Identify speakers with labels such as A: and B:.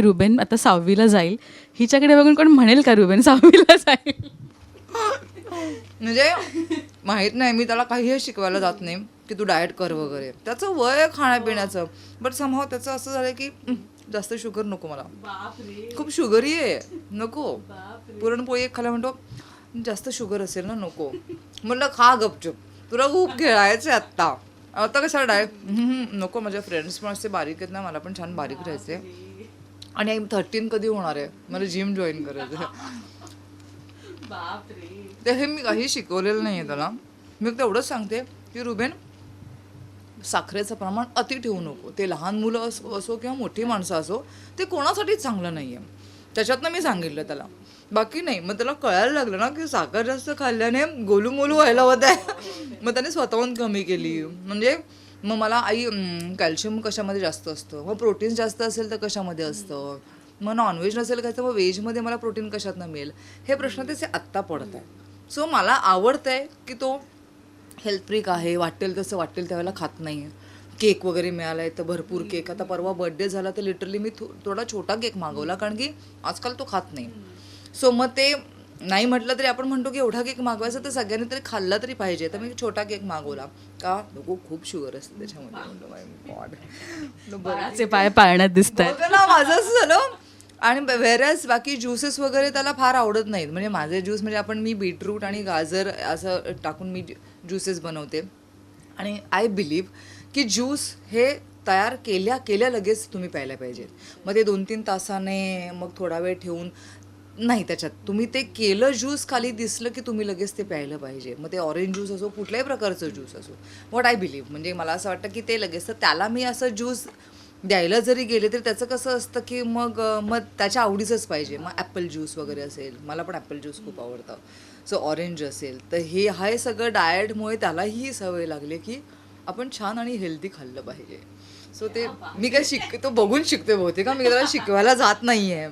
A: Reuben आता 6वीला जाईल, हिच्याकडे बघून कोण म्हणेल का रुबेन 6वीला जाईल?
B: म्हणजे माहीत नाही, मी त्याला काहीही शिकवायला जात नाही की तू डाएट कर वगैरे. त्याचं वय आहे खाण्यापिण्याचं, बट समहाव त्याचं असं झालं की जास्त शुगर नको मला, खूप शुगरी आहे, नको. पुरणपोळी एक खायला म्हणतो जास्त शुगर असेल ना, नको. म्हणलं खा गपचूप, तुला खूप खेळायचं आहे आत्ता, आता कशाला डाएट. नको. माझ्या फ्रेंड्स पण असे बारीक आहेत ना, मला पण छान बारीक राहायचे. आणि 13 कधी होणार आहे, मला जिम जॉईन करायचं आहे. ते हे मी काही शिकवलेलं नाही आहे त्याला. मी तेवढंच सांगते की रुबेन, साखरेचं प्रमाण अति ठेवू नको. ते लहान मुलं असो किंवा मोठी माणसं असो, ते कोणासाठीच चांगलं नाही आहे. त्याच्यातनं मी सांगितलं त्याला, बाकी नाही. मग त्याला कळायला लागलं ना की साखर जास्त खाल्ल्याने गोलूमोलू व्हायला होत आहे. मग त्याने स्वतःहून कमी केली. म्हणजे मग मला आई कॅल्शियम कशामध्ये जास्त असतं, मग प्रोटीन जास्त असेल तर कशामध्ये असतं, मग नॉनव्हेज नसेल खायचं मग व्हेजमध्ये मला प्रोटीन कशातनं मिळेल, हे प्रश्न त्याचे आत्ता पडत आहे. सो मला आवडतं आहे की तो हेल्थ फ्रीक आहे, वाटेल तसं वाटेल त्यावेळेला खात नाही आहे. केक वगैरे मिळाला आहे तर भरपूर केक. आता परवा बर्थडे झाला तर लिटरली मी थोडा छोटा केक मागवला, कारण की आजकाल तो खात नाही. सो मग ते नाही म्हटलं तरी आपण म्हणतो की एवढा केक मागवायचा तर सगळ्यांनी तरी खाल्ला तरी पाहिजे, तर मी छोटा केक मागवला. का नको, खूप शुगर असते त्याच्यामध्ये. म्हणतो माय गॉड,
A: बाळाचे पाय पाळण्यात दिसत आहेत.
B: बघ ना माझं असं झालं. आणि व्हेरॅज बाकी ज्युसेस वगैरे त्याला फार आवडत नाहीत. म्हणजे माझे ज्यूस म्हणजे मी बीटरूट आणि गाजर असं टाकून मी ज्युसेस बनवते. आणि आय बिलीव्ह की ज्यूस हे तयार केल्या लगेच तुम्ही प्यायला पाहिजेत. मग ते 2-3 तासाने, मग थोडा वेळ ठेवून नाही, त्याच्यात तुम्ही ते केलं ज्यूस खाली दिसलं की तुम्ही लगेच ते प्यायलं पाहिजे. मग ते ऑरेंज ज्यूस असो, कुठल्याही प्रकारचं ज्यूस असो, व्हॉट आय बिलीव्ह. म्हणजे मला असं वाटतं की ते लगेच, तर त्याला मी असं ज्यूस द्यायला जरी गेले तरी त्याचं कसं असतं की मग त्याच्या आवडीचंच पाहिजे. मग ॲपल ज्यूस वगैरे असेल, मला पण ॲपल ज्यूस खूप आवडतं. सो ऑरेंज असेल तर हे सगळं डाएटमुळे त्यालाही सवय लागली की आपण छान आणि हेल्दी खाल्लं पाहिजे. सो ते मी काय तो बघून शिकते बहुतेक, मी त्याला शिकवायला जात नाही आहे.